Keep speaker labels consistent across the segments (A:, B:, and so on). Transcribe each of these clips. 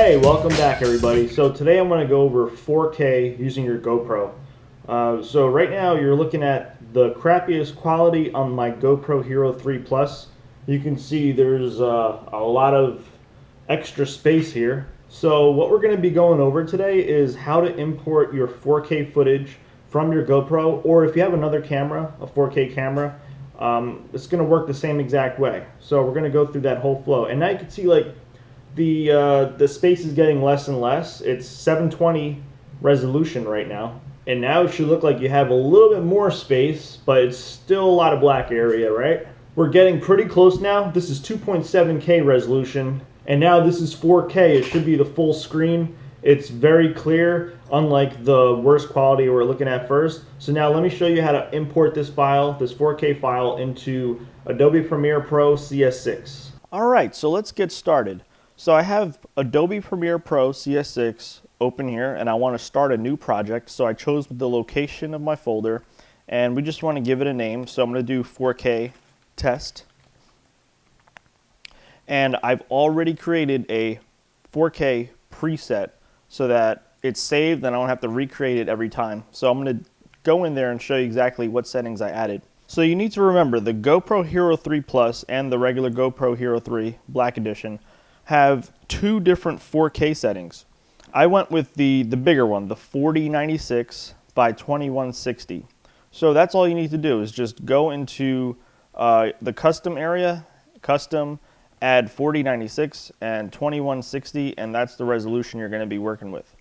A: Hey, welcome back everybody. So today I'm going to go over 4K using your GoPro. So right now you're looking at the crappiest quality on my GoPro Hero 3 Plus. You can see there's a lot of extra space here. So what we're going to be going over today is how to import your 4K footage from your GoPro, or if you have another camera, a 4K camera, it's going to work the same exact way. So we're going to go through that whole flow. And now you can see like the space is getting less and less. It's 720 resolution right now, and now it should look like you have a little bit more space, but it's still a lot of black area, right? We're getting pretty close now. This is 2.7K resolution, and now this is 4K. It should be the full screen. It's very clear, unlike the worst quality we're looking at first. So now let me show you how to import this file, this 4K file, into Adobe Premiere Pro CS6.
B: All right, so let's get started. So I have Adobe Premiere Pro CS6 open here, and I want to start a new project. So I chose the location of my folder, and we just want to give it a name. So I'm going to do 4K test. And I've already created a 4K preset so that it's saved and I don't have to recreate it every time. So I'm going to go in there and show you exactly what settings I added. So you need to remember the GoPro Hero 3 Plus and the regular GoPro Hero 3 Black Edition have two different 4K settings. I went with the bigger one, the 4096 by 2160. So that's all you need to do is just go into the custom area, custom, add 4096 and 2160, and that's the resolution you're going to be working with.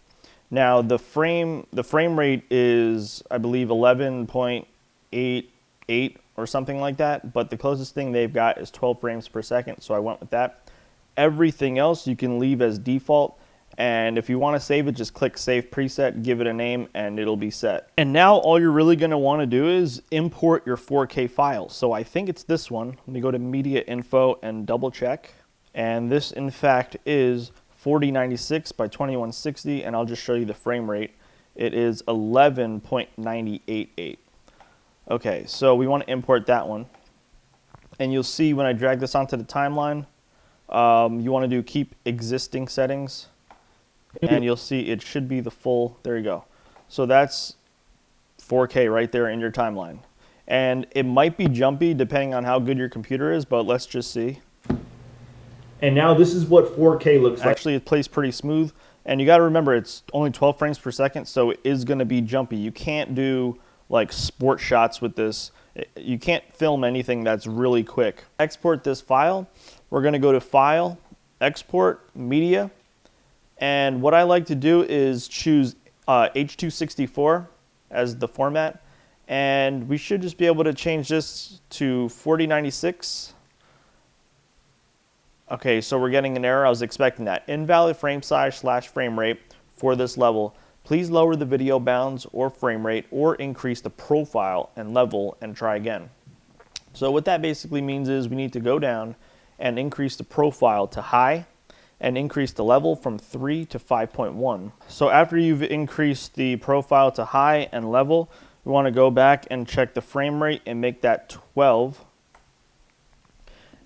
B: Now the frame rate is, I believe, 11.88 or something like that, but the closest thing they've got is 12 frames per second, so I went with that. Everything else you can leave as default, and if you want to save it, just click Save Preset, give it a name, and it'll be set. And now all you're really going to want to do is import your 4K file. So I think it's this one. Let me go to Media Info and double check. And this, in fact, is 4096 by 2160, and I'll just show you the frame rate. It is 11.988. Okay, so we want to import that one. And you'll see when I drag this onto the timeline, you want to do keep existing settings, and you'll see it should be the full, there you go. So that's 4K right there in your timeline. And it might be jumpy depending on how good your computer is, but let's just see.
A: And now this is what 4K looks like.
B: Actually, it plays pretty smooth, and you got to remember it's only 12 frames per second, so it is going to be jumpy. You can't do like sport shots with this. You can't film anything that's really quick. Export this file. We're going to go to File, Export, Media, and what I like to do is choose H.264 as the format, and we should just be able to change this to 4096. Okay, so we're getting an error. I was expecting that. Invalid frame size / frame rate for this level. Please lower the video bounds or frame rate, or increase the profile and level and try again. So what that basically means is we need to go down and increase the profile to high and increase the level from 3 to 5.1. So after you've increased the profile to high and level, we want to go back and check the frame rate and make that 12.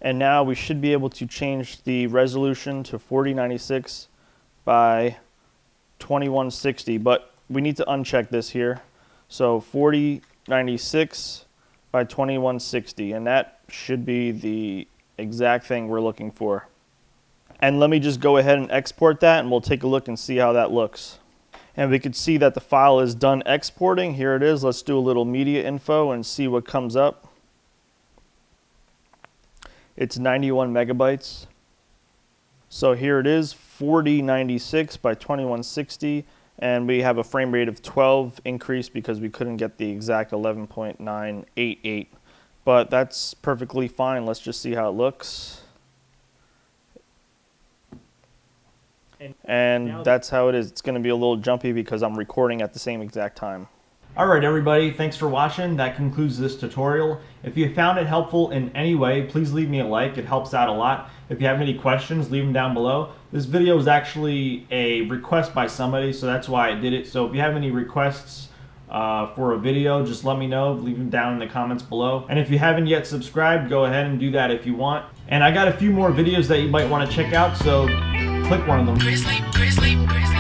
B: And now we should be able to change the resolution to 4096 by 2160, but we need to uncheck this here. So 4096 by 2160, and that should be the exact thing we're looking for. And let me just go ahead and export that, and we'll take a look and see how that looks. And we can see that the file is done exporting. Here it is. Let's do a little media info and see what comes up. It's 91 megabytes. So here it is, 4096 by 2160, and we have a frame rate of 12 increase because we couldn't get the exact 11.988. But that's perfectly fine. Let's just see how it looks. And that's how it is. It's going to be a little jumpy because I'm recording at the same exact time.
A: Alright everybody, thanks for watching. That concludes this tutorial. If you found it helpful in any way, please leave me a like. It helps out a lot. If you have any questions, leave them down below. This video was actually a request by somebody, so that's why I did it. So if you have any requests for a video, just let me know. Leave them down in the comments below. And if you haven't yet subscribed, go ahead and do that if you want. And I got a few more videos that you might want to check out, so click one of them.
C: Grizzly, grizzly, grizzly.